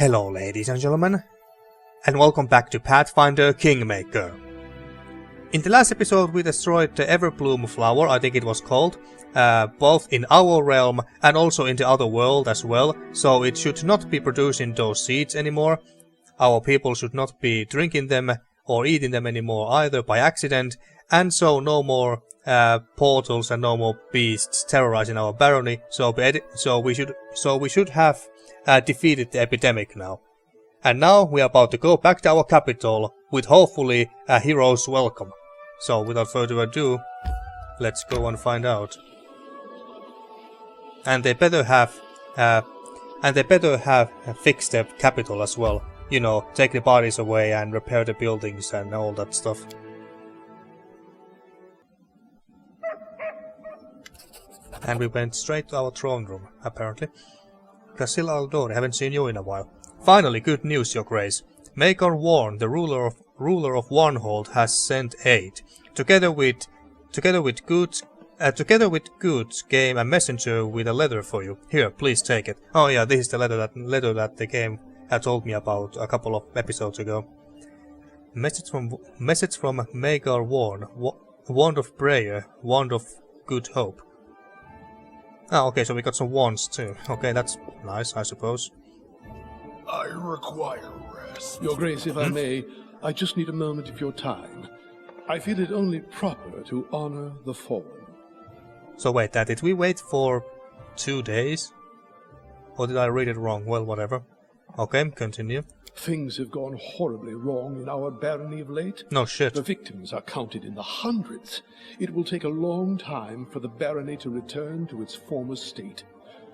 Hello ladies and gentlemen, and welcome back to Pathfinder Kingmaker. In the last episode we destroyed the Everblood Flower, I think it was called, both in our realm and also in the other world as well, so it should not be producing those seeds anymore. Our people should not be drinking them or eating them anymore either by accident, and so no more portals and no more beasts terrorizing our barony, so we should have defeated the epidemic now. And now we are about to go back to our capital with hopefully a hero's welcome. So without further ado, let's go and find out. And they better have fixed the capital as well. You know, take the bodies away and repair the buildings and all that stuff. And we went straight to our throne room, apparently. Casil Aldor, haven't seen you in a while. Finally, good news, Your Grace. Maegar Varn, the ruler of Varnhold, has sent aid. Together with goods, came a messenger with a letter for you. Here, please take it. Oh yeah, this is the letter that the game had told me about a couple of episodes ago. Message from Maegar Varn, wand of prayer, wand of good hope. Ah, okay, so we got some wands too. Okay, that's nice, I suppose. I require rest. Your Grace, if I may, I just need a moment of your time. I feel it only proper to honor the fallen. So wait, did we wait for 2 days? Or did I read it wrong? Well, whatever. Okay, continue. Things have gone horribly wrong in our barony of late. No shit. The victims are counted in the hundreds. It will take a long time for the barony to return to its former state.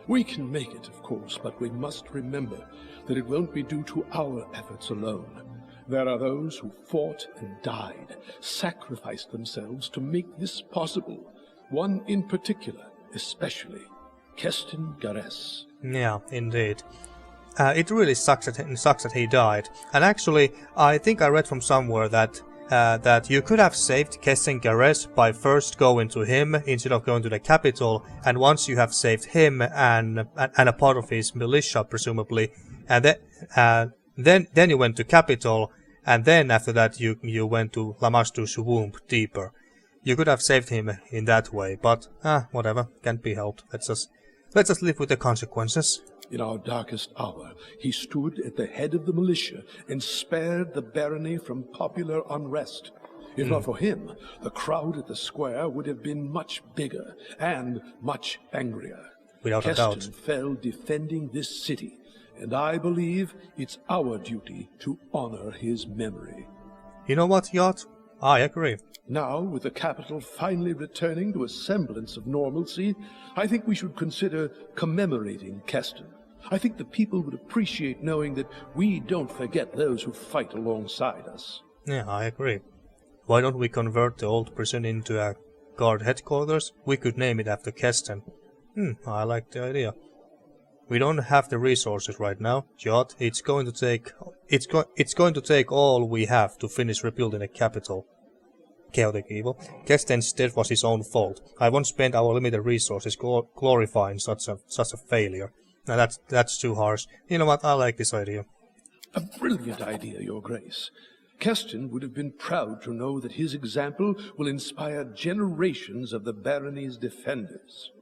We can make it, of course, but we must remember that it won't be due to our efforts alone. There are those who fought and died, sacrificed themselves to make this possible. One in particular, especially, Kestin Gares. Yeah, indeed. It really sucks that he died. And actually, I think I read from somewhere that you could have saved Kestin Gares by first going to him instead of going to the capital. And once you have saved him and a part of his militia, presumably, and then you went to capital, and then after that you went to Lamastu's womb deeper. You could have saved him in that way, but whatever, can't be helped. Let's just live with the consequences. In our darkest hour, he stood at the head of the militia and spared the barony from popular unrest. If not for him, the crowd at the square would have been much bigger and much angrier. Without a doubt. Kestin fell defending this city, and I believe it's our duty to honor his memory. You know what, Yacht? I agree. Now, with the capital finally returning to a semblance of normalcy, I think we should consider commemorating Kestin. I think the people would appreciate knowing that we don't forget those who fight alongside us. Yeah, I agree. Why don't we convert the old prison into a guard headquarters? We could name it after Kestin. I like the idea. We don't have the resources right now, Jot. It's going to take all we have to finish rebuilding the capital. Chaotic evil. Kestin's death was his own fault. I won't spend our limited resources glorifying such a failure. Now that's too harsh. You know what? I like this idea. A brilliant idea, Your Grace. Kestin would have been proud to know that his example will inspire generations of the barony's defenders.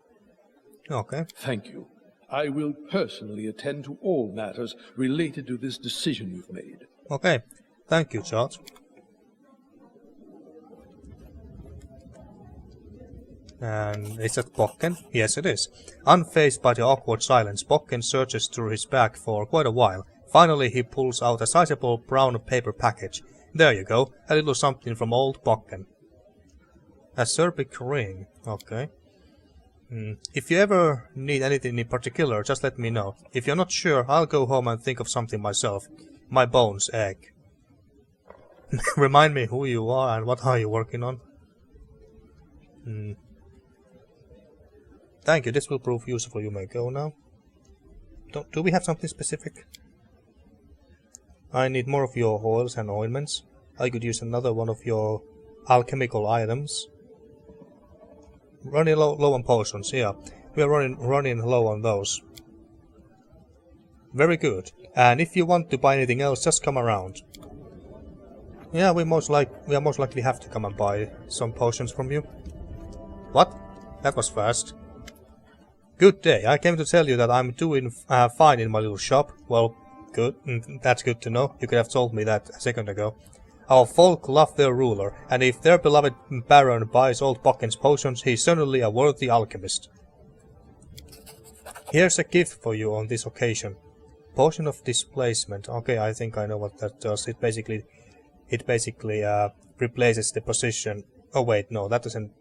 Okay. Thank you. I will personally attend to all matters related to this decision you've made. Okay. Thank you, Jot. And is that Bokken? Yes, it is. Unfazed by the awkward silence, Bokken searches through his bag for quite a while. Finally, he pulls out a sizable brown paper package. There you go, a little something from old Bokken. A Serbic ring. Okay. If you ever need anything in particular, just let me know. If you're not sure, I'll go home and think of something myself. My bones ache. Remind me who you are and what are you working on? Thank you, this will prove useful. You may go now. Do we have something specific? I need more of your oils and ointments. I could use another one of your alchemical items. Running low on potions, yeah. We are running low on those. Very good. And if you want to buy anything else, just come around. Yeah, we most likely have to come and buy some potions from you. What? That was fast. Good day. I came to tell you that I'm doing fine in my little shop. Well, good. That's good to know. You could have told me that a second ago. Our folk love their ruler, and if their beloved Baron buys old Bocken's potions, he's certainly a worthy alchemist. Here's a gift for you on this occasion. Potion of displacement. Okay, I think I know what that does. It basically replaces the position. Oh wait, no, that doesn't.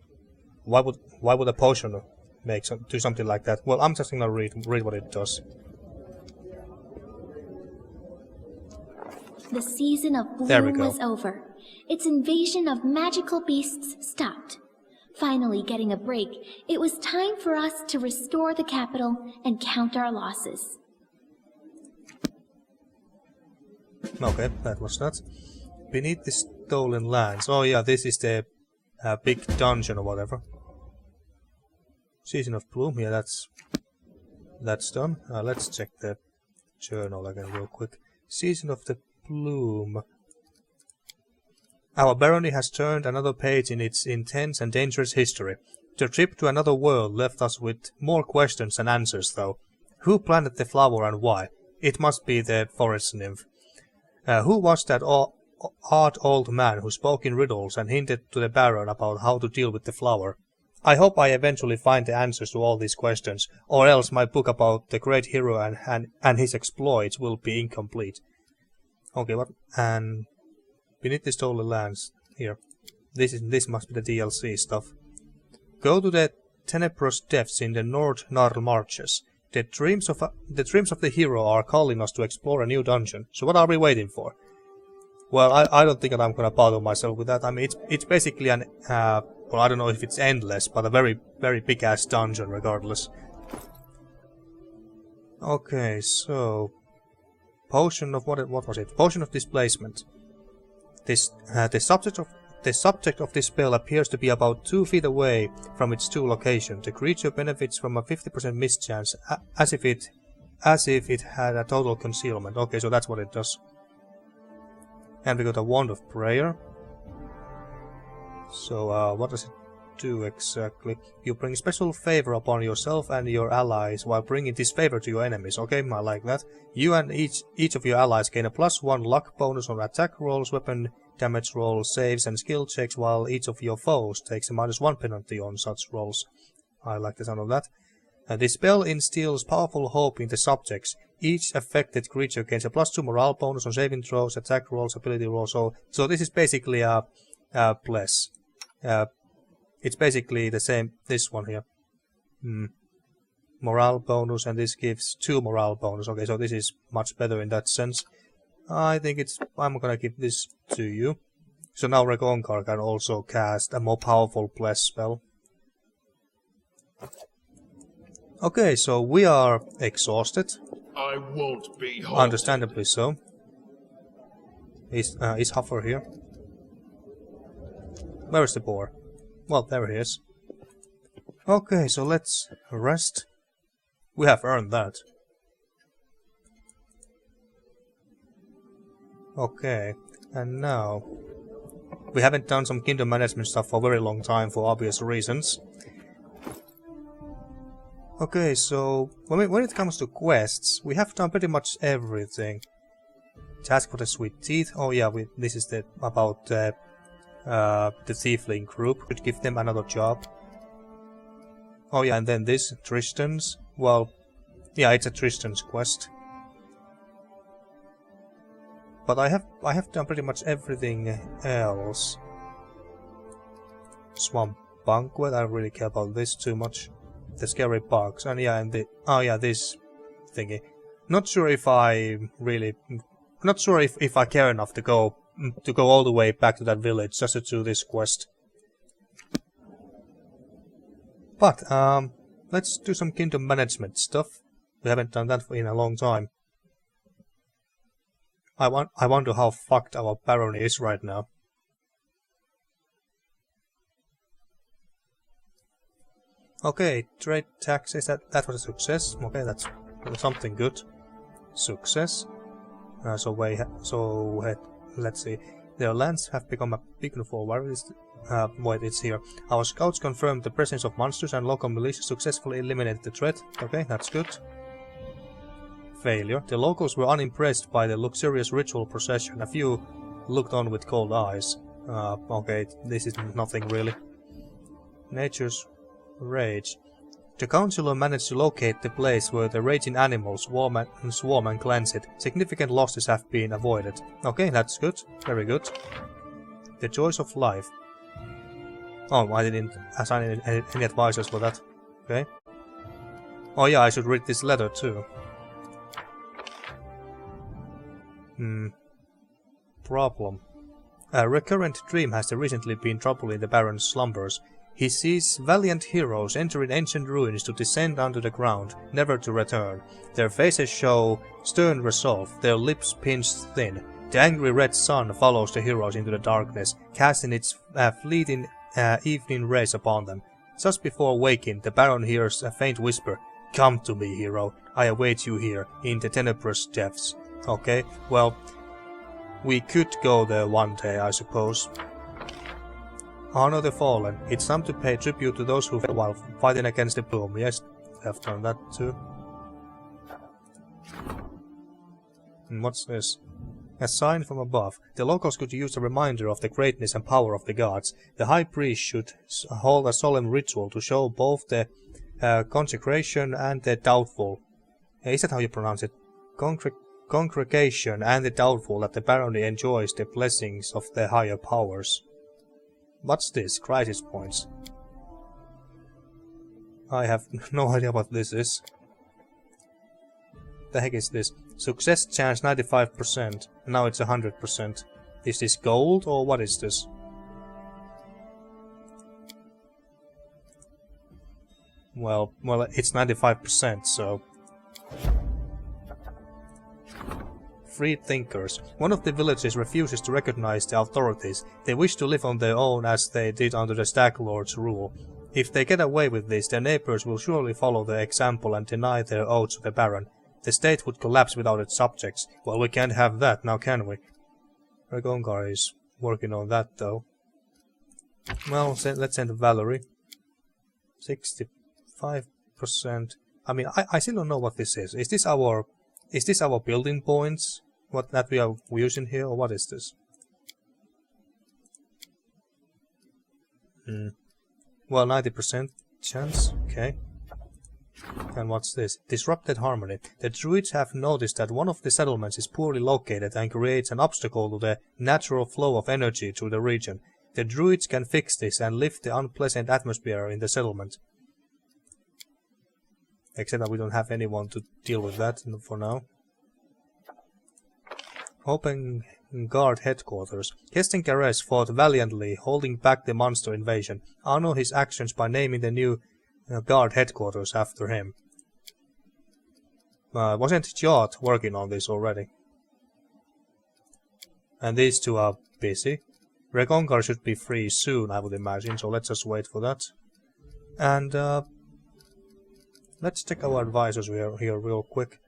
Why would a potion do something like that? Well, I'm just gonna read what it does. The season of bloom was over. Its invasion of magical beasts stopped. Finally getting a break, it was time for us to restore the capital and count our losses. Okay, that was that. Beneath the stolen lands. Oh yeah, this is the big dungeon or whatever. Season of bloom. Yeah, that's done. Let's check the journal again real quick. Season of the bloom. Our barony has turned another page in its intense and dangerous history. The trip to another world left us with more questions than answers, though. Who planted the flower and why? It must be the forest nymph. Who was that odd old man who spoke in riddles and hinted to the Baron about how to deal with the flower? I hope I eventually find the answers to all these questions, or else my book about the great hero and his exploits will be incomplete. Okay, what? And beneath the stolen lands. Here. This must be the DLC stuff. Go to the Tenebrous depths in the North Narl Marches. The dreams of the hero are calling us to explore a new dungeon. So what are we waiting for? Well, I don't think that I'm gonna bother myself with that. I mean, it's basically an well, I don't know if it's endless, but a very big ass dungeon regardless. Okay, so potion of what was it? Potion of displacement. The subject of this spell appears to be about 2 feet away from its true location. The creature benefits from a 50% mischance, as if it had a total concealment. Okay, so that's what it does. And we got a wand of prayer. So what does it do exactly? You bring special favor upon yourself and your allies while bringing disfavor to your enemies. Okay, I like that. You and each of your allies gain a +1 luck bonus on attack rolls, weapon damage rolls, saves and skill checks, while each of your foes takes a -1 penalty on such rolls. I like the sound of that. This spell instills powerful hope in the subjects. Each affected creature gains a +2 morale bonus on saving throws, attack rolls, ability rolls. So this is basically a bless. It's basically the same, this one here. Morale bonus, and this gives 2 morale bonus. Okay, so this is much better in that sense. I think I'm gonna give this to you. So now Regonkar can also cast a more powerful bless spell. Okay, so we are exhausted. I won't be halted. Understandably so. Is Huffer here? Where is the boar? Well, there he is. Okay, so let's rest. We have earned that. Okay, and now we haven't done some kingdom management stuff for a very long time for obvious reasons. Okay, so when it comes to quests, we have done pretty much everything. Task for the Sweet Teeth. Oh yeah, this is about the Thiefling group. Could give them another job. Oh yeah, and then this Tristan's. Well, yeah, it's a Tristan's quest. But I have done pretty much everything else. Swamp Banquet. I don't really care about this too much. The scary bugs, and yeah, and this thingy. Not sure if I really, not sure if I care enough to go all the way back to that village just to do this quest. But let's do some kingdom management stuff. We haven't done that in a long time. I wonder how fucked our barony is right now. Okay, trade taxes, that was a success. Okay, that's something good. Success. Let's see. Their lands have become a beacon for warriors. Wait, it's here. Our scouts confirmed the presence of monsters and local militia successfully eliminated the threat. Okay, that's good. Failure. The locals were unimpressed by the luxurious ritual procession. A few looked on with cold eyes. Okay, this is nothing really. Nature's rage. The councillor managed to locate the place where the raging animals swarm and cleanse it. Significant losses have been avoided. Okay, that's good. Very good. The joys of life. Oh, I didn't assign any advisors for that. Okay. Oh yeah, I should read this letter too. Problem. A recurrent dream has recently been troubling the Baron's slumbers. He sees valiant heroes entering ancient ruins to descend under the ground, never to return. Their faces show stern resolve, their lips pinched thin. The angry red sun follows the heroes into the darkness, casting its fleeting evening rays upon them. Just before waking, the Baron hears a faint whisper, "Come to me, hero. I await you here, in the tenebrous depths." Okay, well, we could go there one day, I suppose. Honor the fallen. It's time to pay tribute to those who fell while fighting against the bloom. Yes, I've done that too. And what's this? A sign from above. The locals could use a reminder of the greatness and power of the gods. The high priest should hold a solemn ritual to show both the consecration and the doubtful. Is that how you pronounce it? Congregation and the doubtful that the barony enjoys the blessings of the higher powers. What's this? Crisis points. I have no idea what this is. The heck is this? Success chance 95%. Now it's 100%. Is this gold or what is this? Well, it's 95%, so... Free thinkers. One of the villages refuses to recognize the authorities. They wish to live on their own as they did under the Stag Lord's rule. If they get away with this, their neighbors will surely follow their example and deny their oaths to the Baron. The state would collapse without its subjects. Well, we can't have that, now can we? Regongar is working on that, though. Well, let's send Valerie. 65%. I mean, I still don't know what this is. Is this our building points? What that we are using here, or what is this? Well, 90% chance. Okay. And what's this? Disrupted harmony. The druids have noticed that one of the settlements is poorly located and creates an obstacle to the natural flow of energy through the region. The druids can fix this and lift the unpleasant atmosphere in the settlement. Except that we don't have anyone to deal with that for now. Open guard headquarters. Kestin Gares fought valiantly, holding back the monster invasion. Honor his actions by naming the new guard headquarters after him. Wasn't Jot working on this already? And these two are busy. Regongar should be free soon, I would imagine, so let's just wait for that. And let's check our advisors here real quick.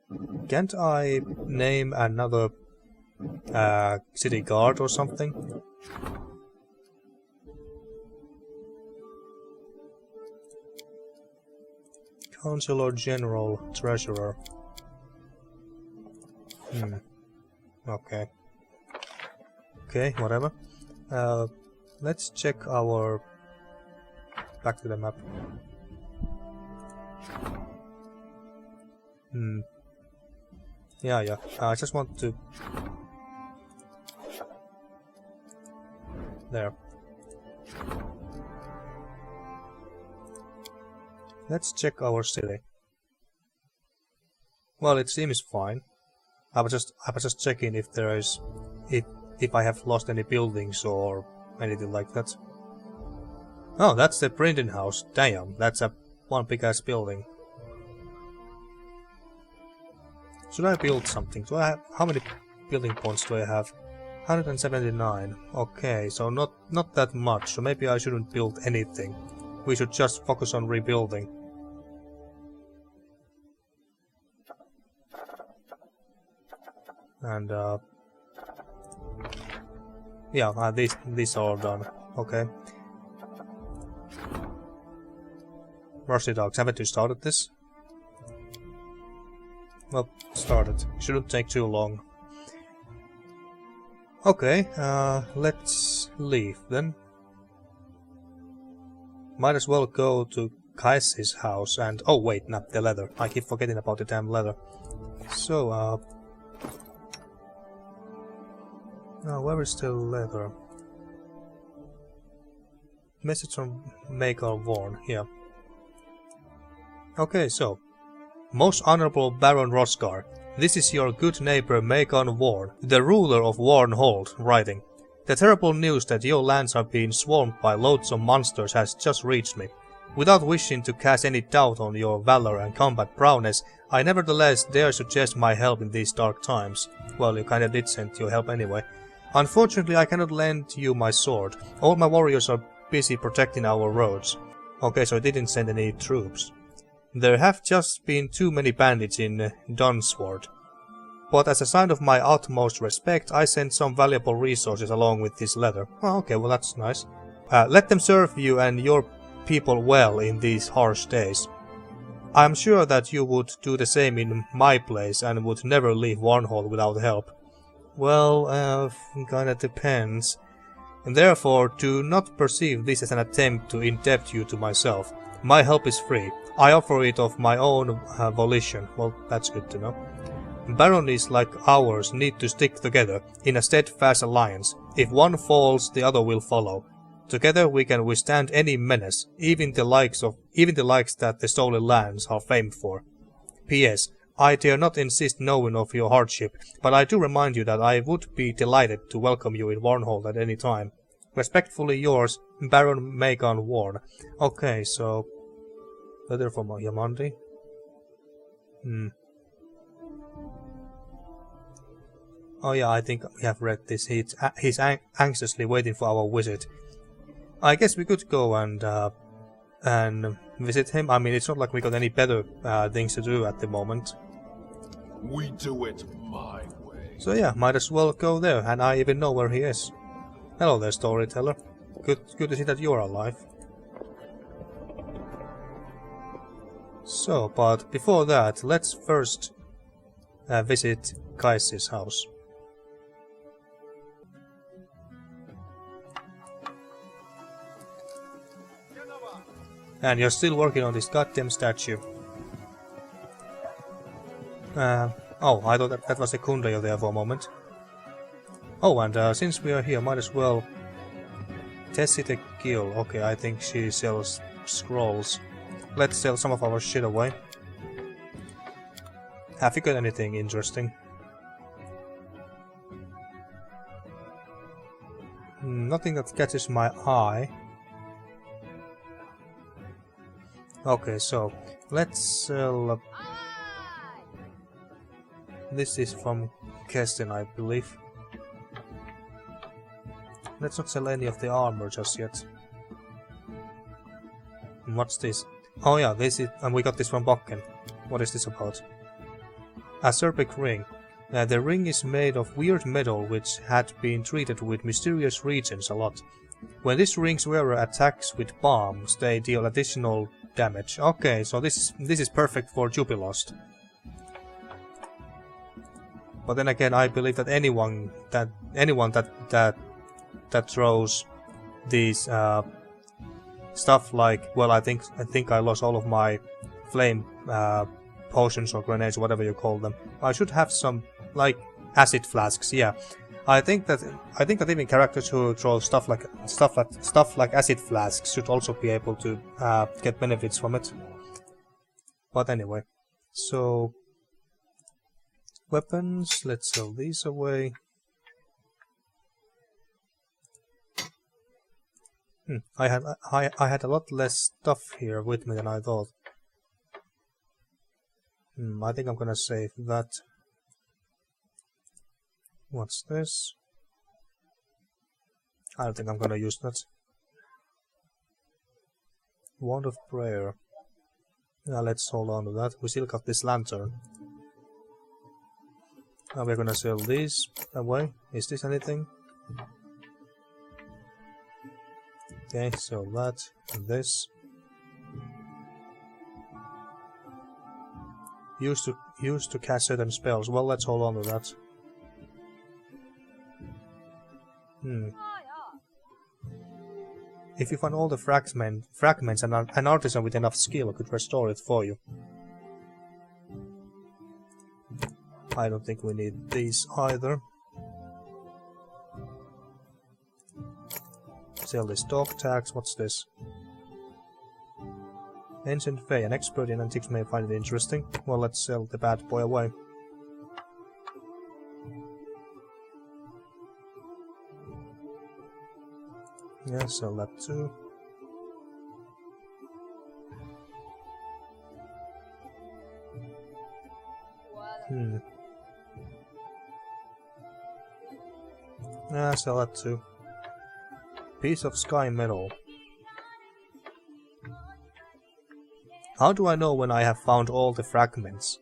Can't I name another city guard or something? Councillor General Treasurer. Okay. Okay, whatever. Let's check our... Back to the map. Yeah. I just want to... There. Let's check our city. Well, it seems fine. I was just checking if there is... if I have lost any buildings or anything like that. Oh, that's the printing house. Damn, that's a one big ass building. Should I build something? Do I have... How many building points do I have? 179. Okay, so not that much. So maybe I shouldn't build anything. We should just focus on rebuilding. And yeah, these are all done. Okay. Rusty dogs, haven't you started this? Well, started. Shouldn't take too long. Okay, let's leave then. Might as well go to Kai's house and... Oh wait, not the leather. I keep forgetting about the damn leather. So, where is the leather? Message from Maegar Varn, yeah. Okay, so... Most Honorable Baron Rosgar, this is your good neighbor Maegar Varn, the ruler of Varnhold, writing. The terrible news that your lands are being swarmed by loathsome monsters has just reached me. Without wishing to cast any doubt on your valor and combat prowess, I nevertheless dare suggest my help in these dark times. Well, you kinda did send your help anyway. Unfortunately, I cannot lend you my sword. All my warriors are busy protecting our roads. Okay, so it didn't send any troops. There have just been too many bandits in Dunsword. But as a sign of my utmost respect, I sent some valuable resources along with this letter. Oh, okay, well that's nice. Let them serve you and your people well in these harsh days. I am sure that you would do the same in my place and would never leave Varnhold without help. Well, kinda depends. And therefore, do not perceive this as an attempt to indebt you to myself. My help is free. I offer it of my own volition. Well, that's good to know. Baronies like ours need to stick together in a steadfast alliance. If one falls, the other will follow. Together we can withstand any menace, even the likes that the stolen lands are famed for. P.S. I dare not insist knowing of your hardship, but I do remind you that I would be delighted to welcome you in Varnhold at any time. Respectfully yours, Baron Maegar Varn. Okay, so... letter from Yamandi? Oh yeah, I think we have read this. He's anxiously waiting for our visit. I guess we could go and visit him. I mean, it's not like we got any better things to do at the moment. We do it my way. So yeah, might as well go there, and I even know where he is. Hello there, storyteller. Good to see that you're alive. So, but before that, let's first visit Kai's house. And you're still working on this goddamn statue. Oh, I thought that was a Kundayo there for a moment. Oh, and since we are here, might as well... Tessie the Gill. Okay, I think she sells scrolls. Let's sell some of our shit away. Have you got anything interesting? Nothing that catches my eye. Okay, so let's sell... This is from Kestin, I believe. Let's not sell any of the armor just yet. What's this? Oh yeah, this is... and we got this from Bokken. What is this about? A Serpent ring. The ring is made of weird metal which had been treated with mysterious reagents a lot. When this ring's wearer attacks with bombs, they deal additional damage. Okay, so this is perfect for Jubilost. But then again, I believe that anyone that throws these stuff like, well, I think I lost all of my flame potions or grenades or whatever you call them. I should have some like acid flasks. Yeah, I think that even characters who throw stuff like acid flasks should also be able to get benefits from it. But anyway, so weapons. Let's sell these away. I had a lot less stuff here with me than I thought. I think I'm gonna save that. What's this? I don't think I'm gonna use that. Wand of Prayer. Yeah, let's hold on to that. We still got this lantern. Now we're gonna sell these away. Is this anything? Okay, so that and this. Used to cast certain spells. Well, let's hold on to that. If you find all the fragments and an artisan with enough skill could restore it for you. I don't think we need these either. Sell this dog tags. What's this? Ancient Fae, an expert in antiques may find it interesting. Well, let's sell the bad boy away. Yeah, sell that too. Yeah, sell that too. Piece of sky metal. How do I know when I have found all the fragments?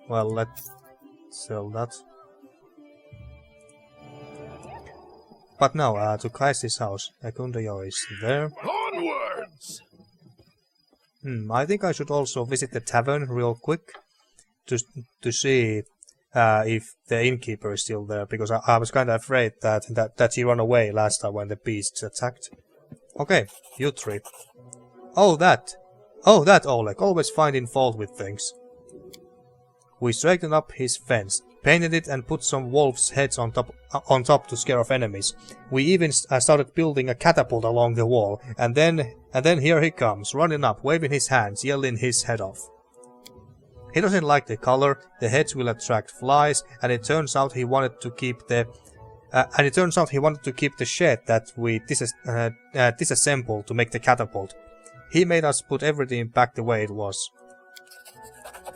Well, let's sell that. But now, to Kai's house. Ekundayo is there. Onwards! I think I should also visit the tavern real quick to see if the innkeeper is still there, because I was kind of afraid that he ran away last time when the beasts attacked. Okay, you three. Oh, that Oleg, always finding fault with things. We straightened up his fence, painted it and put some wolves' heads on top to scare off enemies. We even started building a catapult along the wall, and then here he comes, running up, waving his hands, yelling his head off. He doesn't like the color, the heads will attract flies, and it turns out he wanted to keep the shed that we disassembled to make the catapult. He made us put everything back the way it was.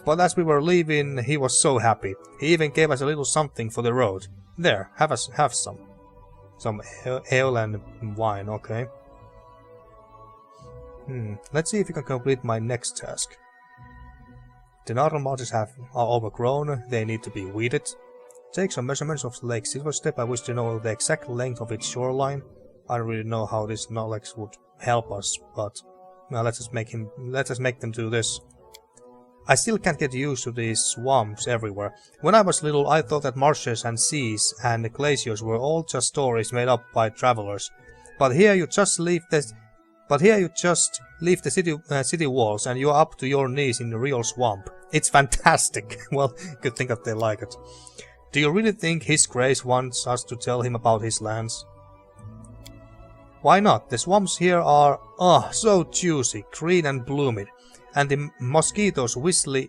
But as we were leaving, he was so happy. He even gave us a little something for the road. There, have some. Some ale and wine, okay. Let's see if we can complete my next task. The northern marshes are overgrown, they need to be weeded. Take some measurements of the Lake Silverstep. I wish to know the exact length of its shoreline. I don't really know how this knowledge would help us, but well, let's just make them do this. I still can't get used to these swamps everywhere. When I was little, I thought that marshes and seas and glaciers were all just stories made up by travelers. But here you just leave the city walls and you're up to your knees in the real swamp. It's fantastic. Well, good thing that they like it. Do you really think His Grace wants us to tell him about his lands? Why not? The swamps here are, so juicy, green and blooming, and the mosquitoes whistle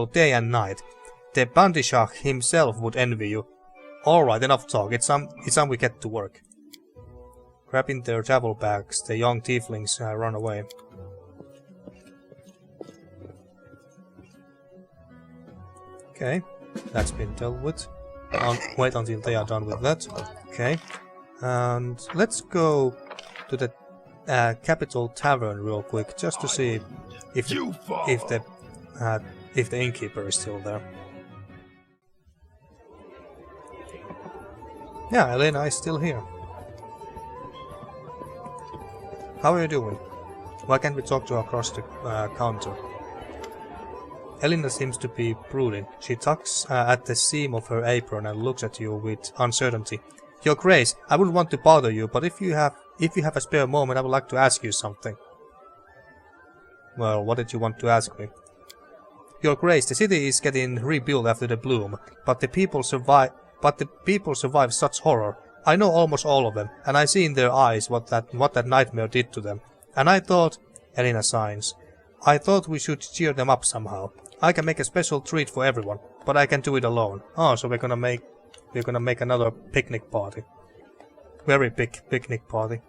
day and night. The Bandishach himself would envy you. Alright, enough talk. It's time we get to work. Grabbing their travel bags, the young tieflings run away. Okay, that's been dealt with. Wait until they are done with that. Okay. And let's go to the capital tavern real quick, just to see if the innkeeper is still there. Yeah, Elena is still here. How are you doing? Why can't we talk to her across the counter? Elena seems to be brooding. She tugs at the seam of her apron and looks at you with uncertainty. Your Grace, I wouldn't want to bother you, but if you have a spare moment, I would like to ask you something. Well, what did you want to ask me? Your Grace, the city is getting rebuilt after the bloom, but the people survive such horror. I know almost all of them, and I see in their eyes what that nightmare did to them. And I thought, Elena signs, I thought we should cheer them up somehow. I can make a special treat for everyone, but I can do it alone. Oh, so we're gonna make another picnic party. Very big picnic party.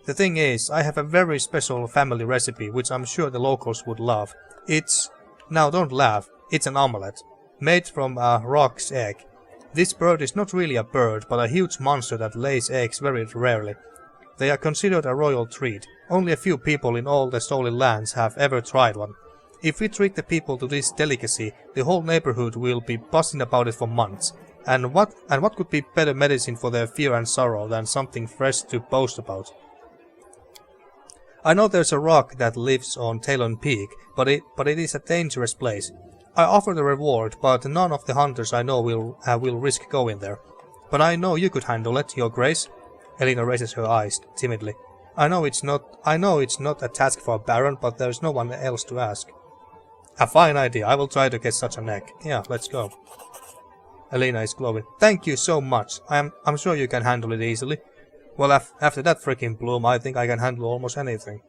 The thing is, I have a very special family recipe which I'm sure the locals would love. Now don't laugh, it's an omelette, made from a roc's egg. This bird is not really a bird, but a huge monster that lays eggs very rarely. They are considered a royal treat. Only a few people in all the stolen lands have ever tried one. If we treat the people to this delicacy, the whole neighborhood will be buzzing about it for months. And what could be better medicine for their fear and sorrow than something fresh to boast about? I know there's a rock that lives on Talon Peak, but it is a dangerous place. I offer the reward, but none of the hunters I know will risk going there. But I know you could handle it, Your Grace. Elena raises her eyes timidly. I know it's not a task for a baron, but there's no one else to ask. A fine idea. I will try to get such an egg. Yeah, let's go. Elena is glowing. Thank you so much. I'm sure you can handle it easily. Well, after that freaking bloom, I think I can handle almost anything.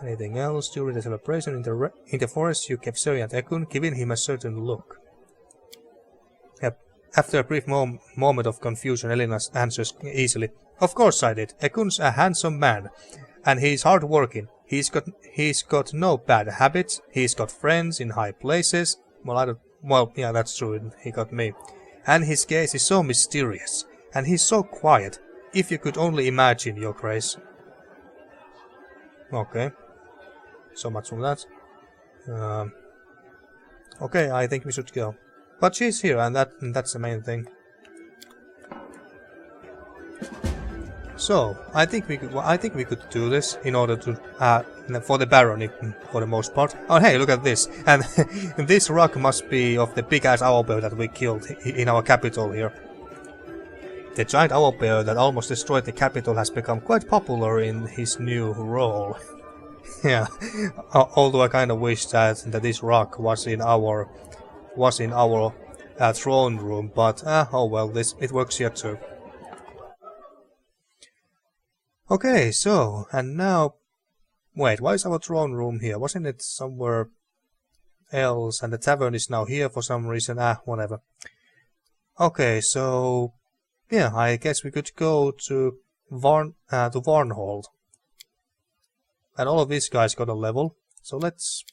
Anything else? During the celebration in the forest, you kept staring at Ekun, giving him a certain look. Yep. After a brief moment of confusion, Elena answers easily. Of course I did. Ekun's a handsome man, and he's hard-working. He's got no bad habits. He's got friends in high places. Well, yeah, that's true. He got me. And his gaze is so mysterious, and he's so quiet. If you could only imagine, Your Grace. Okay. So much from that. Okay, I think we should go. But she's here, and that's the main thing. So I think we could do this in order to for the barony for the most part. Oh hey, look at this! And this rock must be of the big ass owlbear that we killed in our capital here. The giant owlbear that almost destroyed the capital has become quite popular in his new role. Yeah, although I kind of wish that this rock was in our throne room, but oh well, it works here too. Okay, so and now, wait, why is our throne room here? Wasn't it somewhere else? And the tavern is now here for some reason. Whatever. Okay, so yeah, I guess we could go to Varnhold. And all of these guys got a level, so let's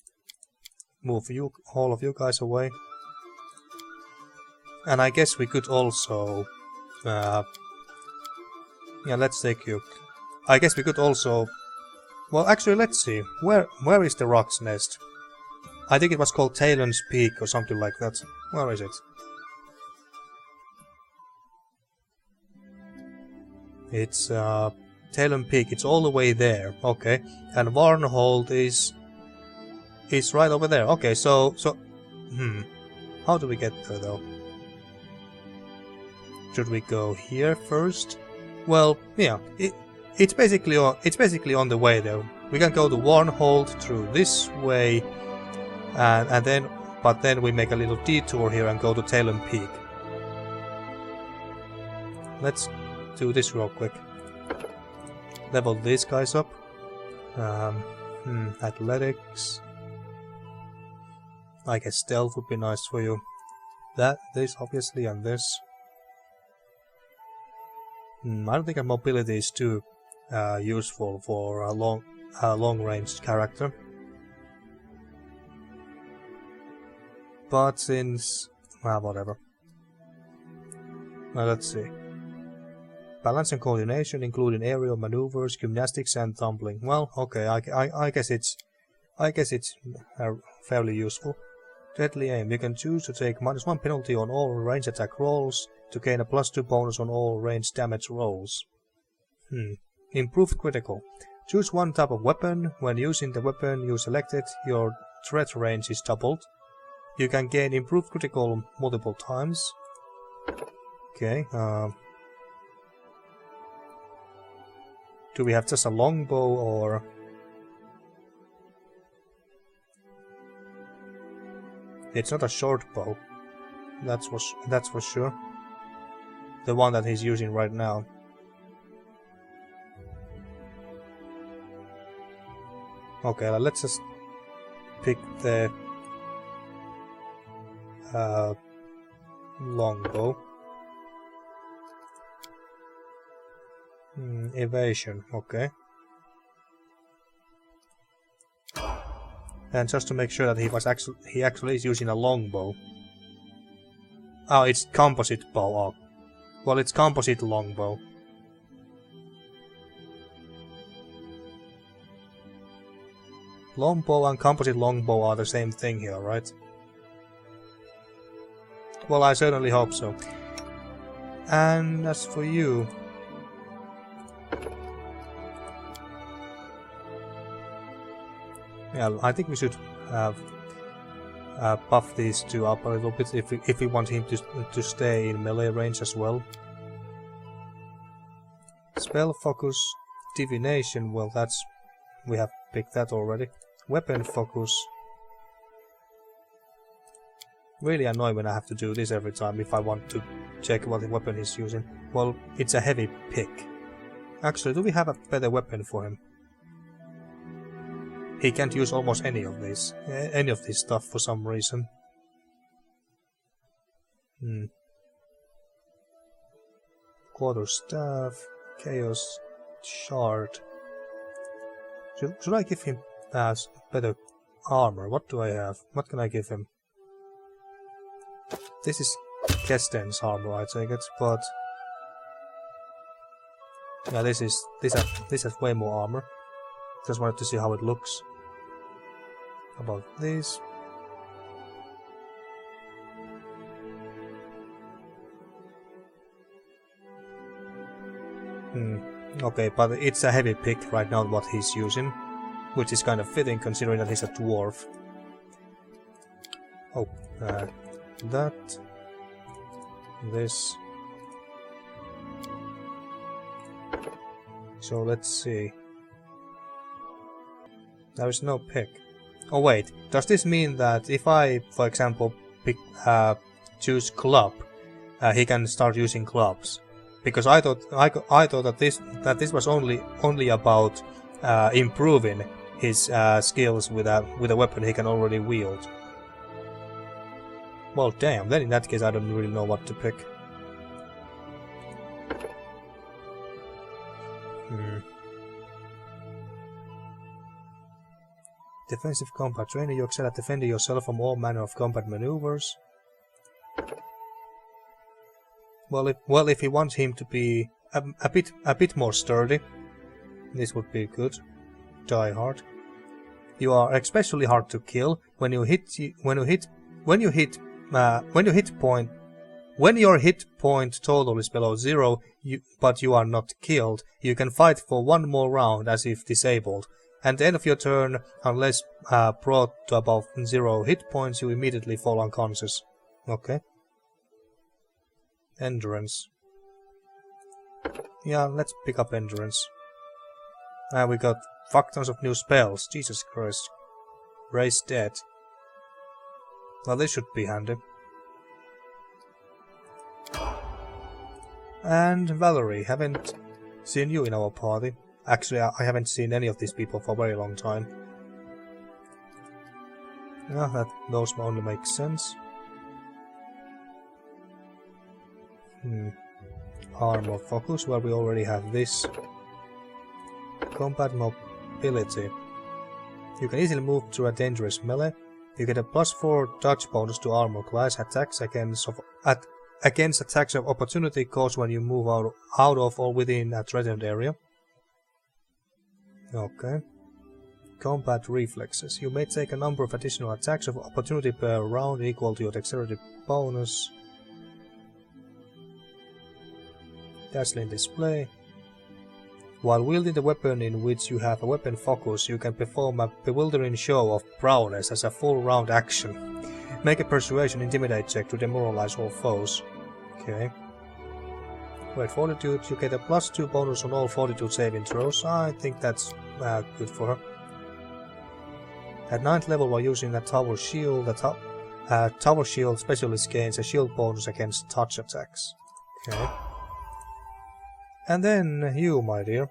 move all of you guys away. And I guess we could also, yeah, let's take you. I guess we could also, well, actually, let's see. Where is the Rock's Nest? I think it was called Talon's Peak or something like that. Where is it? It's Talon Peak. It's all the way there. Okay, and Varnhold is right over there. Okay, so how do we get there though? Should we go here first? Well, yeah. It's basically on the way though. We can go to Varnhold through this way, and then we make a little detour here and go to Talon Peak. Let's do this real quick. Level these guys up. Athletics. I guess stealth would be nice for you. This obviously, and this. I don't think mobility is too useful for a long-range character. But since whatever. Now let's see. Balance and coordination, including aerial maneuvers, gymnastics, and tumbling. Well, okay, I guess it's fairly useful. Deadly aim. You can choose to take -1 penalty on all range attack rolls to gain a +2 bonus on all range damage rolls. Improved critical. Choose one type of weapon. When using the weapon you selected, your threat range is doubled. You can gain improved critical multiple times. Okay. Do we have just a longbow or? It's not a short bow. That's for sure. The one that he's using right now. Okay, let's just pick the longbow. Evasion, okay. And just to make sure that he actually is using a longbow. Oh, it's composite bow. Oh. Well, it's composite longbow. longbow and composite longbow are the same thing here, right? Well, I certainly hope so. And as for you... yeah, I think we should buff these two up a little bit if we want him to stay in melee range as well. Spell focus, divination, well that's... we have picked that already. Weapon focus. Really annoying when I have to do this every time if I want to check what weapon he's using. Well, it's a heavy pick. Actually, do we have a better weapon for him? He can't use almost any of this stuff for some reason. Quarterstaff, chaos, shard. Should I give him better armor? What do I have? What can I give him? This is Kesten's armor, I take it, but yeah, this has way more armor. Just wanted to see how it looks. About this. Okay, but it's a heavy pick right now what he's using, which is kind of fitting considering that he's a dwarf. Oh, that, this. So let's see. There is no pick. Oh wait, does this mean that if I, for example, choose club, he can start using clubs? Because I thought that this was only about improving his skills with a weapon he can already wield. Well, damn. Then in that case, I don't really know what to pick. Defensive combat. Training, you excel at defending yourself from all manner of combat maneuvers. Well, if you want him to be a bit more sturdy, this would be good. Die hard. You are especially hard to kill when your hit point total is below 0, but you are not killed. You can fight for one more round as if disabled. At the end of your turn, unless brought to above 0 hit points, you immediately fall unconscious. Okay. Endurance. Yeah, let's pick up endurance. And we got fuck tons of new spells. Jesus Christ. Raise dead. Well, this should be handy. And Valerie, haven't seen you in our party. Actually, I haven't seen any of these people for a very long time. Yeah, those only make sense. Armor focus, where we already have this. Combat mobility. You can easily move through a dangerous melee. You get a +4 dodge bonus to armor class attacks against attacks of opportunity caused when you move out of or within a threatened area. Okay. Combat reflexes. You may take a number of additional attacks of opportunity per round equal to your dexterity bonus. Dazzling display. While wielding the weapon in which you have a weapon focus, you can perform a bewildering show of prowess as a full round action. Make a persuasion intimidate check to demoralize all foes. Okay. Wait, fortitude, you get a +2 bonus on all fortitude saving throws. I think that's good for her. At 9th level, while using a tower shield, the tower shield specialist gains a shield bonus against touch attacks. Okay. And then you, my dear.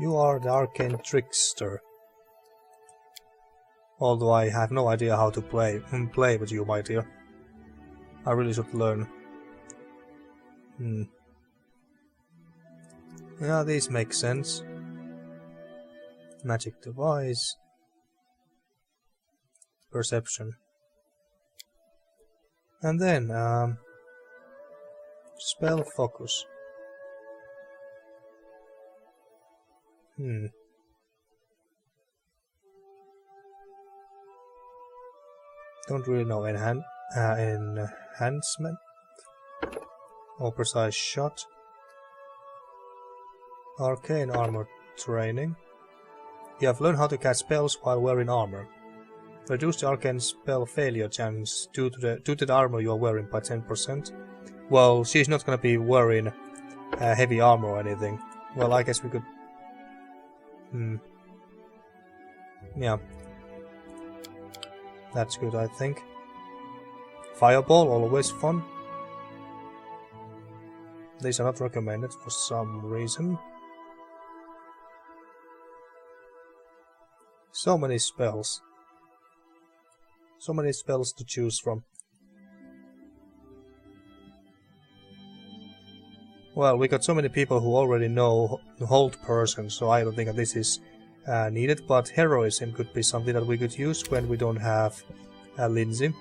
You are the arcane trickster. Although I have no idea how to play with you, my dear. I really should learn. Yeah, these make sense. Magic device. Perception. And then, spell focus. Don't really know. Enhancement? Or precise shot? Arcane armor training. You have learned how to cast spells while wearing armor. Reduce the arcane spell failure chance due to the armor you are wearing by 10%. Well, she's not gonna be wearing heavy armor or anything. Well, I guess we could... Yeah. That's good, I think. Fireball, always fun. These are not recommended for some reason. So many spells. So many spells to choose from. Well, we got so many people who already know Hold Person, so I don't think that this is needed, but Heroism could be something that we could use when we don't have Lindsay.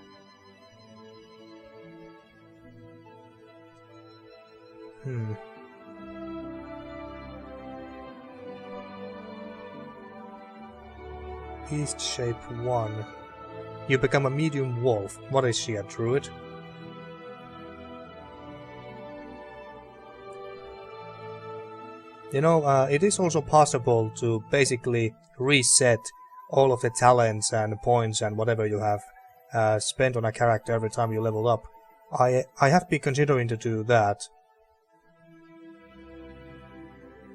Beast Shape 1. You become a medium wolf. What is she, a druid? You know, it is also possible to basically reset all of the talents and points and whatever you have spent on a character every time you level up. I have been considering to do that.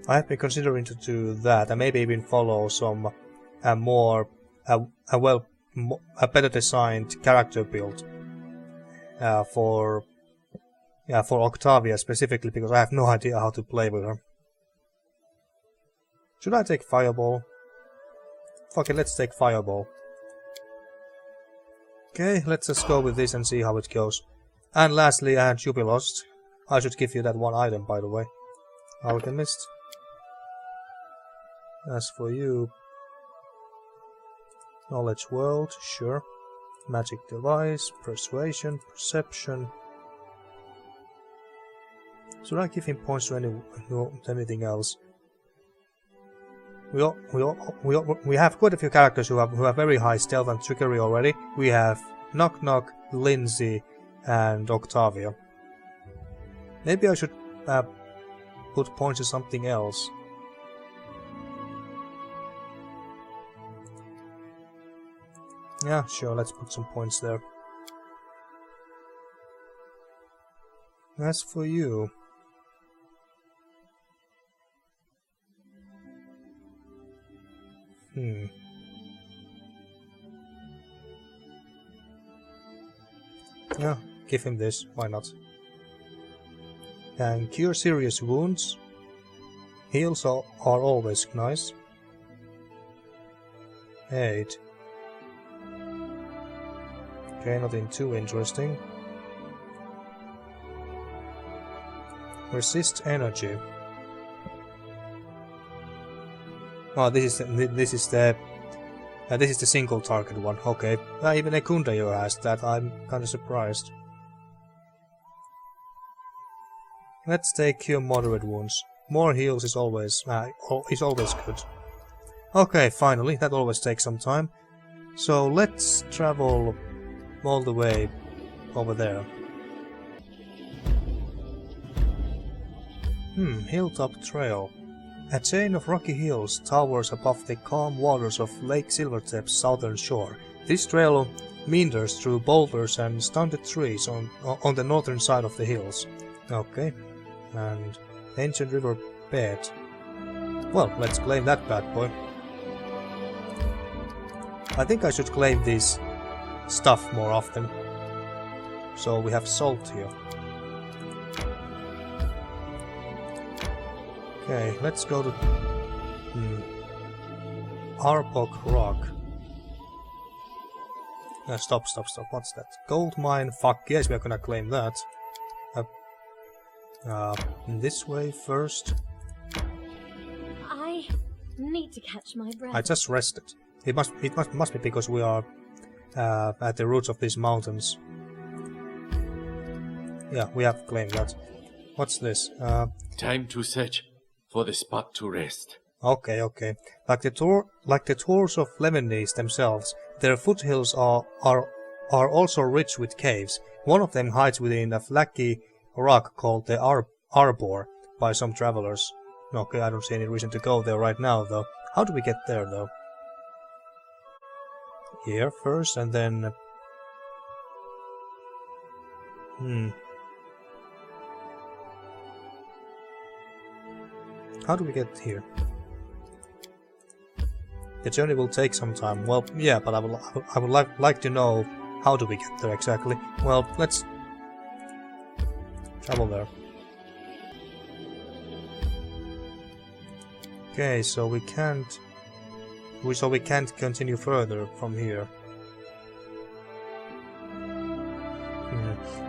And maybe even follow some a better designed character build for Octavia specifically, because I have no idea how to play with her. Should I take Fireball? Fuck it, let's take Fireball. Okay, let's just go with this and see how it goes. And lastly, Jubilost. I should give you that one item, by the way. Alchemist. As for you... Knowledge World, sure. Magic Device, Persuasion, Perception. Should I give him points to anything else? We have quite a few characters who have very high stealth and trickery already. We have Knock Knock, Lindsay, and Octavia. Maybe I should put points to something else. Yeah, sure, let's put some points there. As for you... Yeah, give him this, why not? And cure serious wounds. Heals are always nice. 8. Okay, nothing too interesting. Resist energy. Oh, this is the single target one. Okay, even Ekundayo has that. I'm kind of surprised. Let's take cure moderate wounds. More heals is always good. Okay, finally, that always takes some time. So let's travel all the way over there. Hilltop Trail. A chain of rocky hills towers above the calm waters of Lake Silvertep's southern shore. This trail meanders through boulders and stunted trees on the northern side of the hills. Okay, and ancient river bed. Well, let's claim that bad boy. I think I should claim this stuff more often. So we have salt here. Okay, let's go to Arbok Rock. Stop. What's that? Gold mine. Fuck yes, we're gonna claim that. This way first. I need to catch my breath. I just rested. It must be because we are at the roots of these mountains. Yeah, we have claimed that. What's this? Time to search for the spot to rest. Okay. Like the tours of Lebanese themselves, their foothills are are also rich with caves. One of them hides within a flaky rock called the Arbor by some travelers. Okay, I don't see any reason to go there right now though. How do we get there though? Here first and then... How do we get here? The journey will take some time. Well, yeah, but I would like to know how do we get there exactly. Well, let's travel there. Okay, so we can't continue further from here.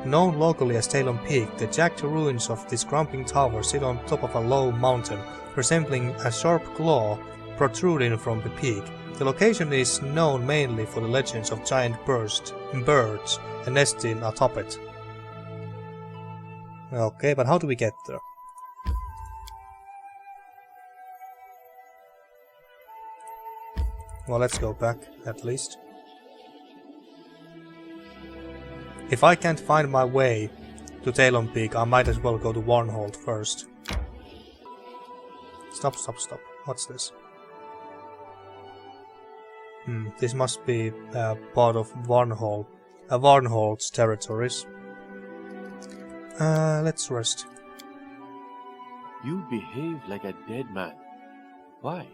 Known locally as Talon Peak, the jagged ruins of this crumbling tower sit on top of a low mountain, resembling a sharp claw protruding from the peak. The location is known mainly for the legends of giant birds nesting atop it. Okay, but how do we get there? Well, let's go back, at least. If I can't find my way to Talon Peak, I might as well go to Varnhold first. Stop. What's this? This must be part of Varnhold's territories. Let's rest. You behave like a dead man. Why?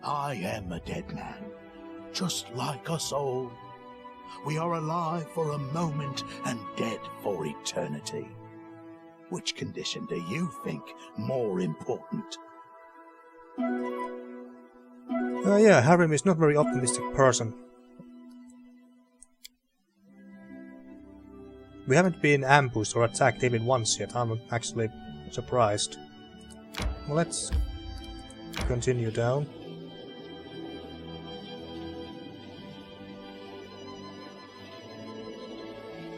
I am a dead man, just like us all. We are alive for a moment and dead for eternity. Which condition do you think more important? Yeah, Harrim is not a very optimistic person. We haven't been ambushed or attacked even once yet. I'm actually surprised. Well, let's continue down.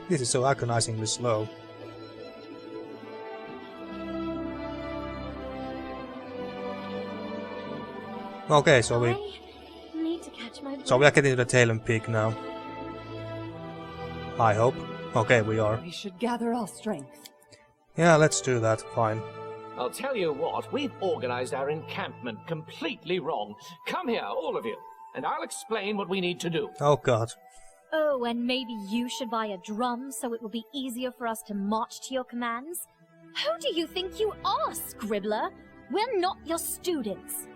This is so agonizingly slow. Okay, so we are getting to the Talon Peak now. I hope. Okay, we are. We should gather our strength. Yeah, let's do that. Fine. I'll tell you what, we've organized our encampment completely wrong. Come here, all of you, and I'll explain what we need to do. Oh god. Oh, and maybe you should buy a drum so it will be easier for us to march to your commands? Who do you think you are, Scribbler? We're not your students.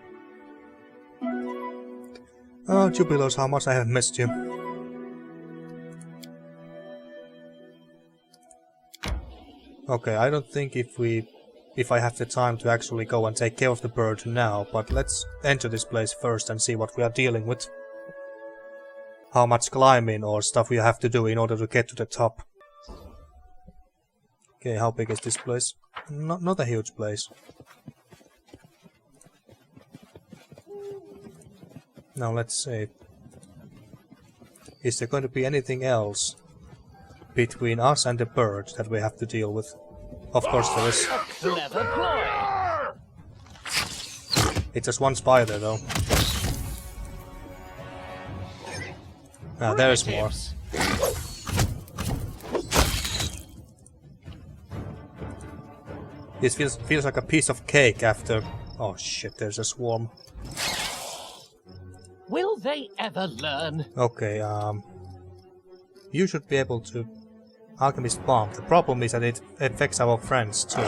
Oh, Jubilos, how much I have missed you. Okay, I don't think if I have the time to actually go and take care of the bird now, but let's enter this place first and see what we are dealing with. How much climbing or stuff we have to do in order to get to the top. Okay, how big is this place? Not a huge place. Now let's see. Is there going to be anything else between us and the bird that we have to deal with? Of course there is. Clever ploy. It's just one spider though. Ah, there's more. This feels like a piece of cake after... Oh shit, there's a swarm. Will they ever learn? Okay, you should be able to... Alchemist Bomb. The problem is that it affects our friends too.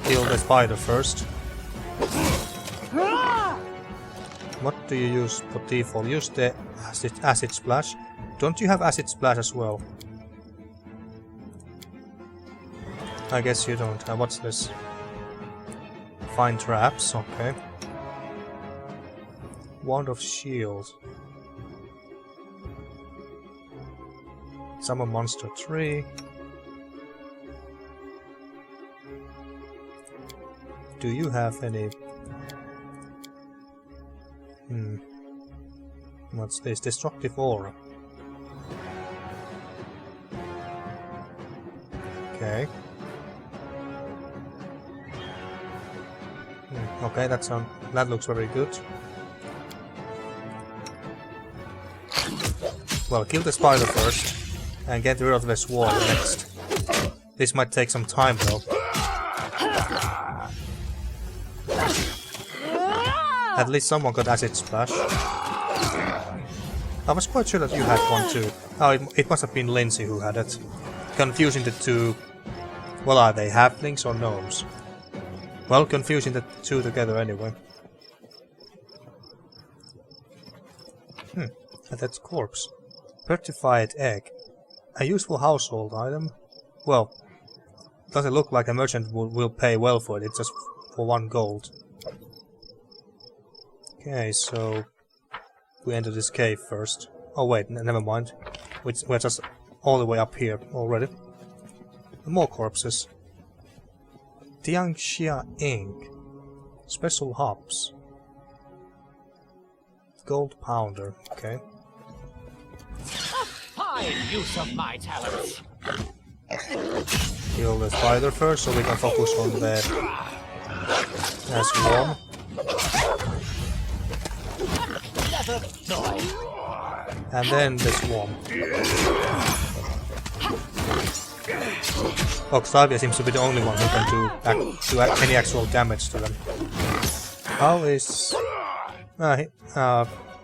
Kill the spider first. What do you use for default? Use the acid splash. Don't you have acid splash as well? I guess you don't. What's this? Find traps, okay. Wand of Shield. Summon monster 3. Do you have any... What's this? Destructive Aura. Okay. Okay, that looks very good. Well, kill the spider first, and get rid of the swarm next. This might take some time though. At least someone got acid splash. I was quite sure that you had one too. Oh, it must have been Lindsay who had it. Confusing the two... Well, are they halflings or gnomes? Well, confusing the two together anyway. That's corpse. Petrified egg. A useful household item? Well, doesn't look like a merchant will pay well for it, it's just for 1 gold. Okay, so... we enter this cave first. Oh wait, never mind. We're just all the way up here already. More corpses. Tiangxia ink. Special hops. Gold pounder, okay. Fine use of my talents. Kill the spider first so we can focus on the swarm. And then the swarm. Octavia seems to be the only one who can do any actual damage to them. How is...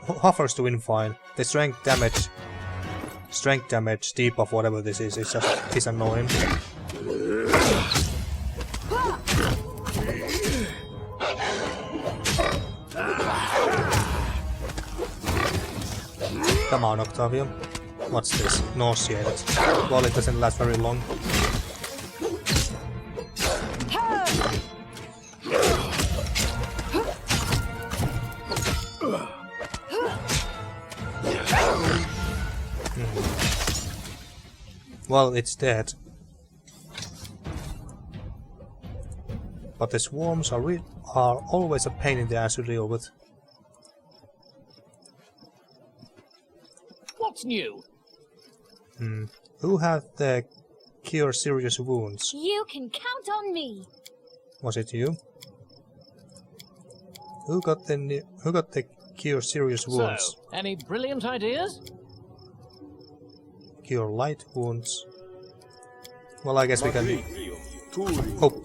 Hoffers doing fine. The strength damage, debuff, whatever this is just annoying. Come on, Octavia. What's this? Nauseated. Well, it doesn't last very long. Well, it's dead. But the swarms are always a pain in the ass to deal with. What's new? Who had the cure serious wounds? You can count on me. Was it you? Who got the cure serious wounds? So, any brilliant ideas? Cure light wounds. Well, I guess we can... Oh.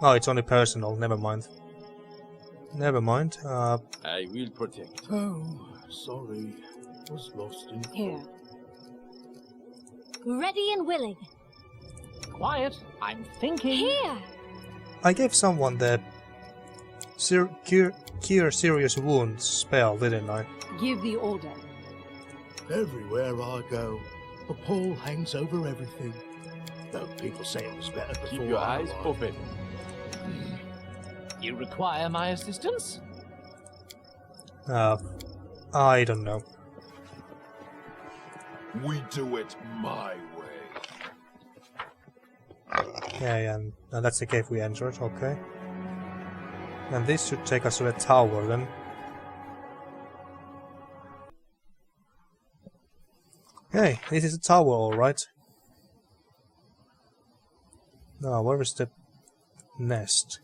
Oh, it's only personal. Never mind. Never mind. I will protect. Oh, sorry. Was lost in... Here. Ready and willing. Quiet. I'm thinking. Here. I gave someone the cure serious wounds spell, didn't I? Give the order. Everywhere I go, a pall hangs over everything. Though people say it was better before. Keep your I eyes arrived. open. You require my assistance? I don't know. We do it my way. Okay, and that's the cave we entered, okay. And this should take us to the tower then. Okay, this is a tower, alright. Now, where is the nest?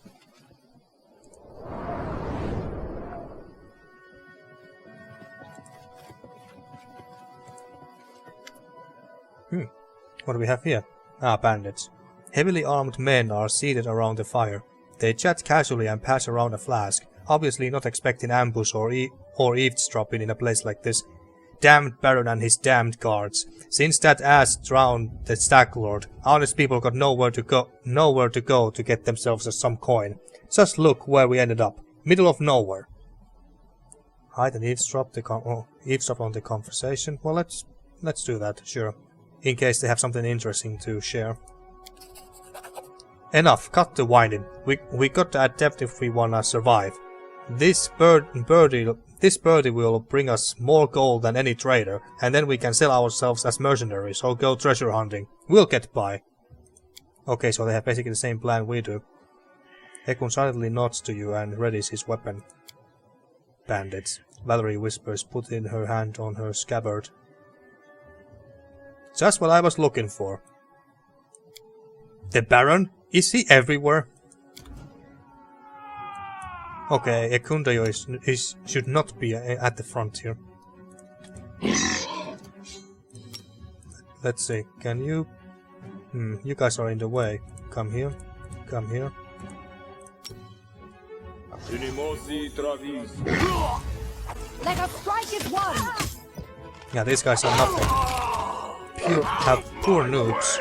What do we have here? Ah, bandits. Heavily armed men are seated around the fire. They chat casually and pass around a flask, obviously not expecting ambush or eavesdropping in a place like this. Damned Baron and his damned guards. Since that ass drowned the Stag Lord, honest people got nowhere to go to get themselves some coin. Just look where we ended up. Middle of nowhere. Hide and eavesdrop on the conversation. Well, let's do that, sure. In case they have something interesting to share. Enough, cut the whining. We got to adapt if we wanna survive. This birdie will bring us more gold than any trader, and then we can sell ourselves as mercenaries or go treasure hunting. We'll get by. Okay, so they have basically the same plan we do. Ekun silently nods to you and readies his weapon. Bandits. Valerie whispers, putting her hand on her scabbard. Just what I was looking for. The Baron? Is he everywhere? Okay, Ekundayo should not be at the front here. Let's see, can you... you guys are in the way. Come here. Come here. Let us strike as one! Yeah, these guys are nothing. Have poor noobs.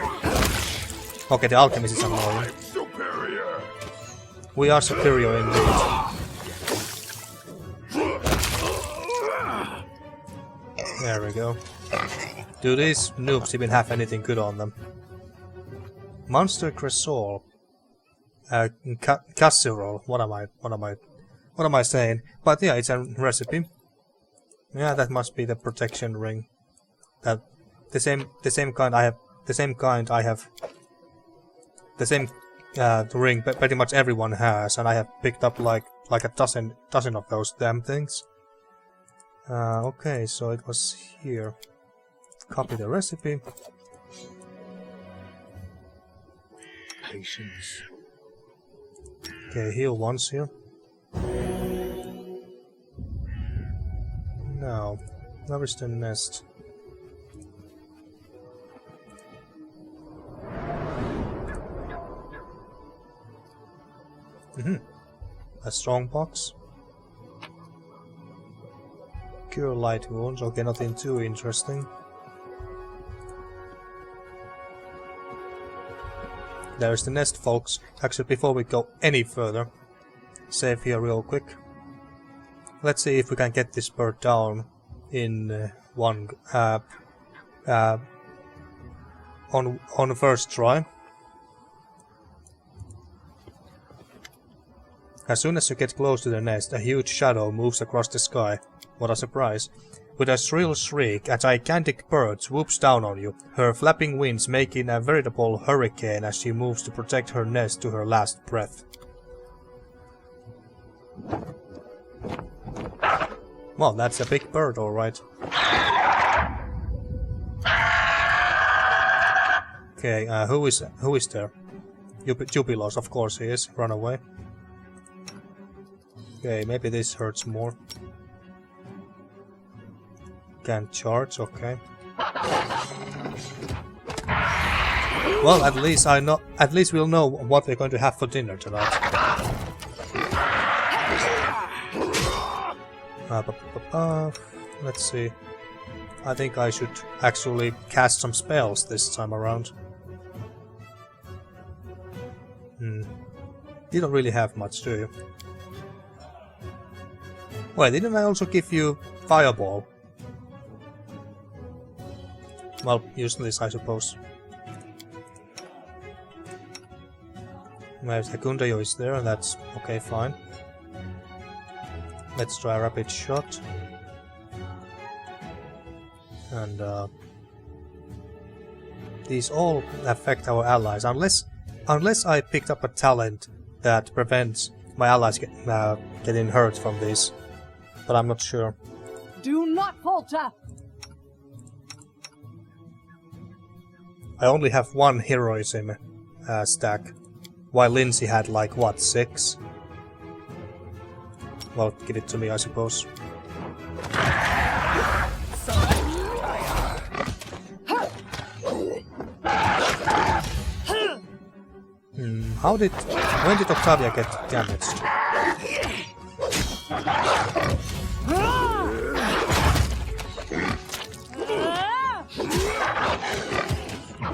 Okay, the alchemist is annoying. We are superior indeed. There we go. Do these noobs even have anything good on them? Monster Cresol. Casserole. What am I saying? But yeah, it's a recipe. Yeah, that must be the protection ring. That the same kind I have. The same kind I have. The same ring pretty much everyone has, and I have picked up like a dozen of those damn things. Okay, so it was here. Copy the recipe. Patience. Okay, heal once here. Now, where is the nest? A strong box. Cure light wounds. Okay, nothing too interesting. There's the nest, folks. Actually, before we go any further, save here real quick. Let's see if we can get this bird down in on the first try. As soon as you get close to the nest, a huge shadow moves across the sky. What a surprise. With a shrill shriek, a gigantic bird swoops down on you, her flapping wings making a veritable hurricane as she moves to protect her nest to her last breath. Well, that's a big bird, alright. Okay, who is there? Jubilos, of course he is. Run away. Okay, maybe this hurts more. Can't charge, okay. Well, at least we'll know what we're going to have for dinner tonight. Let's see. I think I should actually cast some spells this time around. You don't really have much, do you? Wait, didn't I also give you Fireball? Well, use this, I suppose. Where's Ekundayo is there, that's okay, fine. Let's try a rapid shot. And these all affect our allies, unless I picked up a talent that prevents my allies getting hurt from this. But I'm not sure. Do not falter! I only have one heroism stack, while Lindsay had like, what, 6? Well, give it to me, I suppose. When did Octavia get damaged?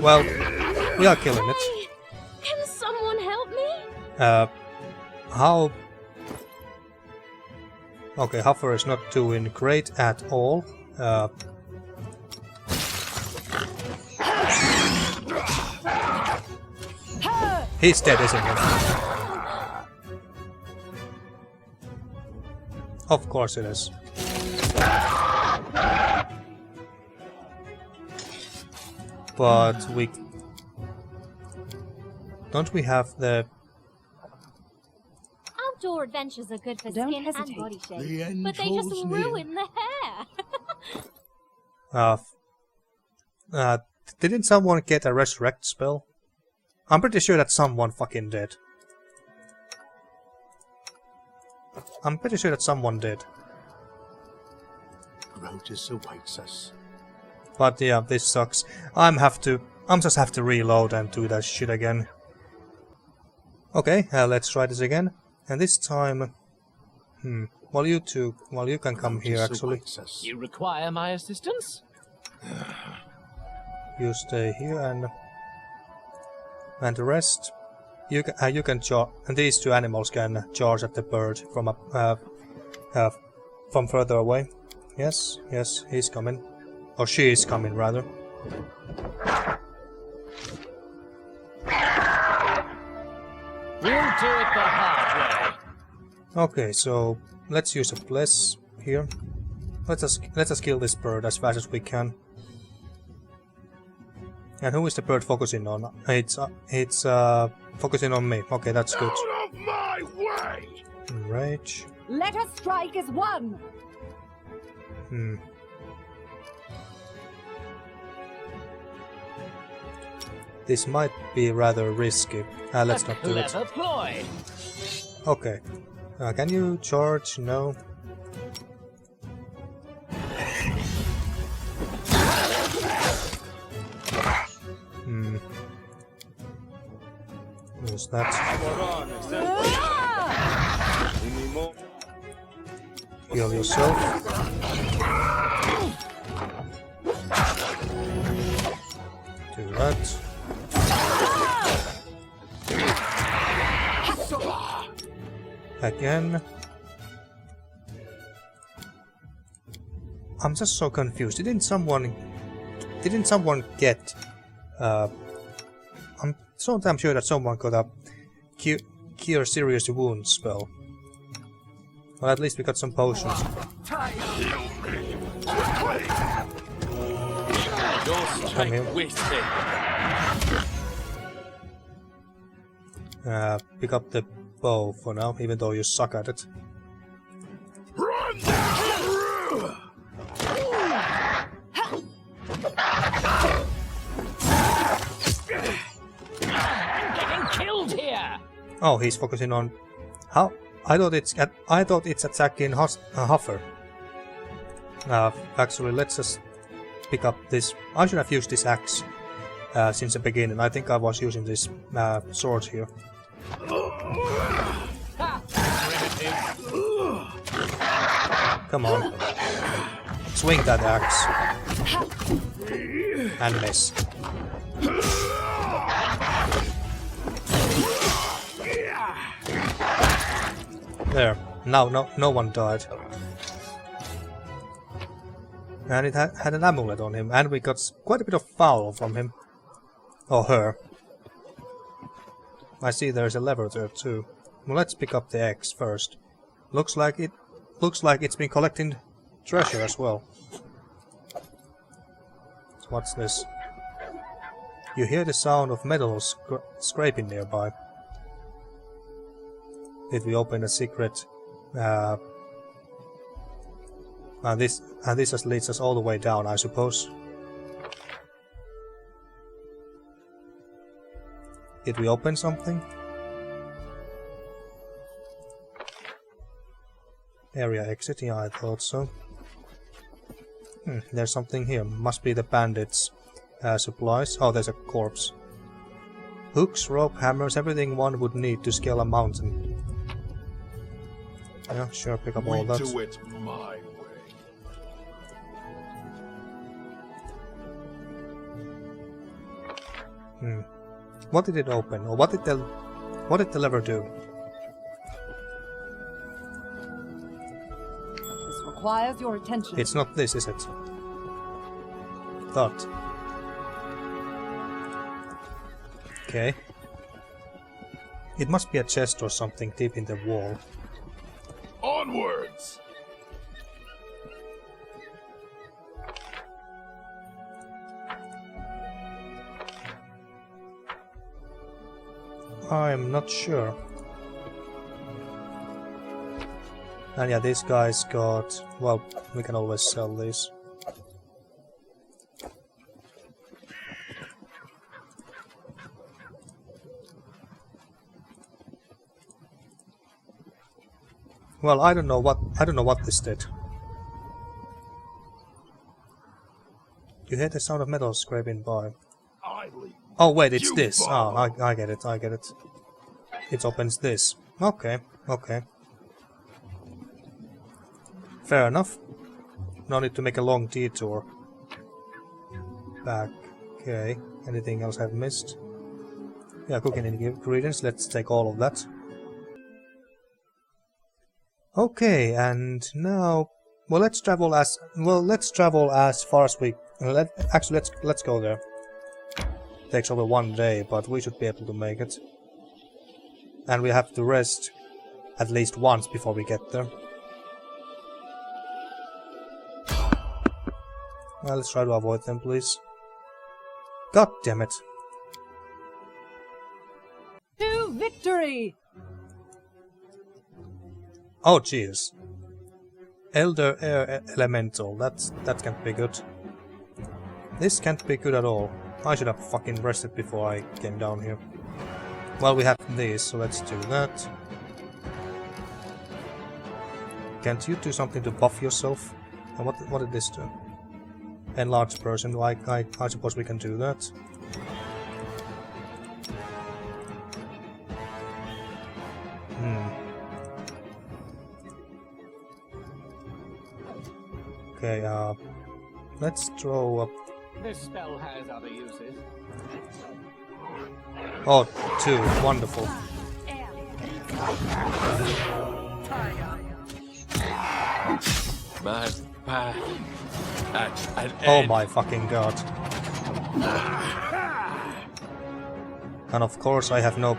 Well, we are killing it. Can someone help me? How... Okay, Huffer is not doing great at all. He's dead, isn't he? Of course it is. But we... Don't we have the... Outdoor adventures are good for Don't skin hesitate. and body shape, The end but they just draws near. ruin the hair. Didn't someone get a resurrect spell? I'm pretty sure that someone fucking did. I'm pretty sure that someone did. Grotus awaits us. But yeah, this sucks. I'm just have to reload and do that shit again. Okay, let's try this again. And this time... Well, you can come here actually. You require my assistance? You stay here and the rest... You can charge... And these two animals can charge at the bird from further away. Yes, he's coming. Or she is coming, rather. We'll do it the hard way. Okay, so let's use a bless here. Let us kill this bird as fast as we can. And who is the bird focusing on? It's focusing on me. Okay, that's good. Out of my way! Rage. Let us strike as one! This might be rather risky. Let's not do it. Clever ploy. Okay. Can you charge? No. Who's that? Heal yourself. Do that. Again. I'm just so confused. Didn't someone get I'm so damn sure that someone got a cure serious wounds spell. Well, at least we got some potions. Come here. Pick up the bow for now, even though you suck at it. Run through! I'm getting killed here. Oh, he's focusing on how? I thought it's attacking Huffer. Actually, let's just pick up this. I should have used this axe since the beginning. I think I was using this sword here. Come on. Swing that axe. And miss. There. Now no one died. And it had an amulet on him, and we got quite a bit of foul from him. Or her. I see there's a lever there too. Well, let's pick up the eggs first. Looks like it's been collecting treasure as well. So what's this? You hear the sound of metal scraping nearby. Did we open a secret? And this just leads us all the way down, I suppose. Did we open something? Area exit, yeah, I thought so. There's something here. Must be the bandits' supplies. Oh, there's a corpse. Hooks, rope, hammers, everything one would need to scale a mountain. Yeah, sure, pick up all that. We do it my way. What did it open? Or what did the lever do? This requires your attention. It's not this, is it? Thought. Okay. It must be a chest or something deep in the wall. Onwards! I'm not sure. And yeah, these guys got... well, we can always sell these. Well, I don't know what this did. You hear the sound of metal scraping by. Oh wait, it's this. Oh, I get it, I get it. It opens this. Okay, okay. Fair enough. No need to make a long detour. Back. Okay. Anything else I've missed? Yeah, cooking ingredients. Let's take all of that. Okay, and now, well, let's travel as far as we. Actually, let's go there. Takes over 1 day, but we should be able to make it. And we have to rest at least once before we get there. Well, let's try to avoid them, please. God damn it! To victory! Oh jeez. Elder Air Elemental. That can't be good. This can't be good at all. I should have fucking rested before I came down here. Well, we have these, so let's do that. Can't you do something to buff yourself? And what did this do? Enlarged person. I suppose we can do that. Okay, let's throw up. This spell has other uses. Oh, 2. Wonderful. My path at an Oh end. my fucking god. And of course I have no...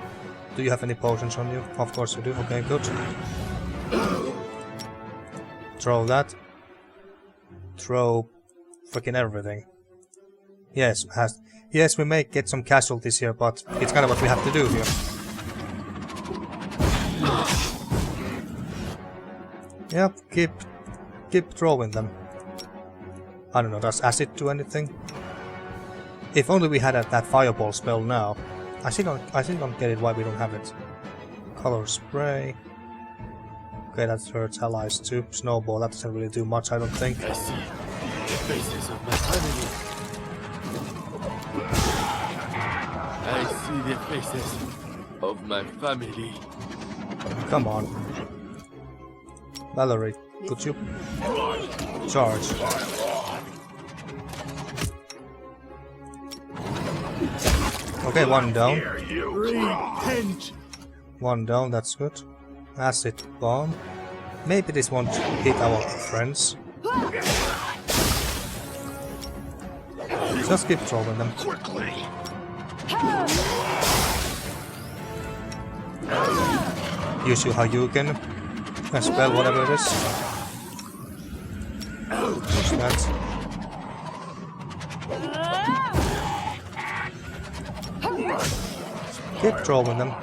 Do you have any potions on you? Of course you do. Okay, good. Throw that. Throw freaking everything. Yes, yes, we may get some casualties here, but it's kind of what we have to do here. Yep, keep throwing them. I don't know, does acid do anything? If only we had that fireball spell now. I still don't get it why we don't have it. Color spray. Okay, that hurts allies too. Snowball, that doesn't really do much, I don't think. I see the faces of my family. I see the faces of my family. Come on. Valerie, could you charge? Okay, 1 down. Repent. 1 down, that's good. Acid bomb. Maybe this won't hit our friends. Just keep throwing them. Use your Hayuken. Spell, whatever it is. Use that. Keep throwing them.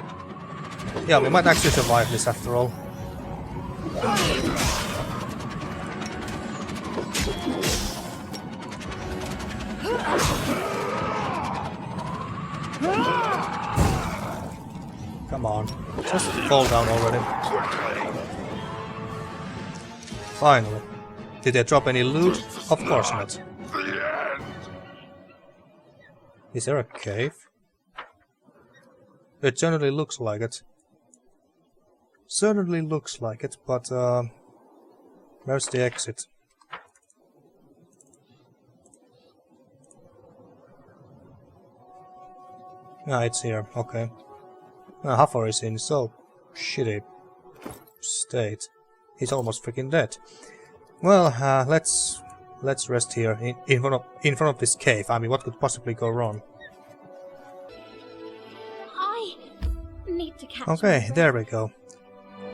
Yeah, we might actually survive this after all. Come on, just fall down already. Finally. Did they drop any loot? Of course not. Is there a cave? It generally looks like it. Certainly looks like it, but where's the exit? Ah, it's here, okay. Huffar is in so shitty state. He's almost freaking dead. Well, let's rest here in front of this cave. I mean, what could possibly go wrong? I need to catch Okay, there we go.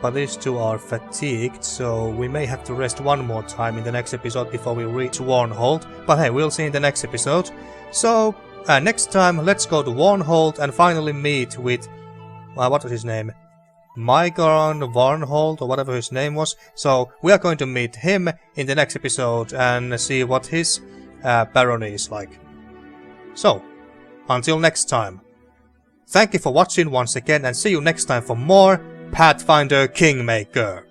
But these two are fatigued, so we may have to rest one more time in the next episode before we reach Varnhold. But hey, we'll see in the next episode. So, next time, let's go to Varnhold and finally meet with... what was his name? Maegar Varnhold, or whatever his name was. So, we are going to meet him in the next episode and see what his barony is like. So, until next time. Thank you for watching once again and see you next time for more Pathfinder Kingmaker.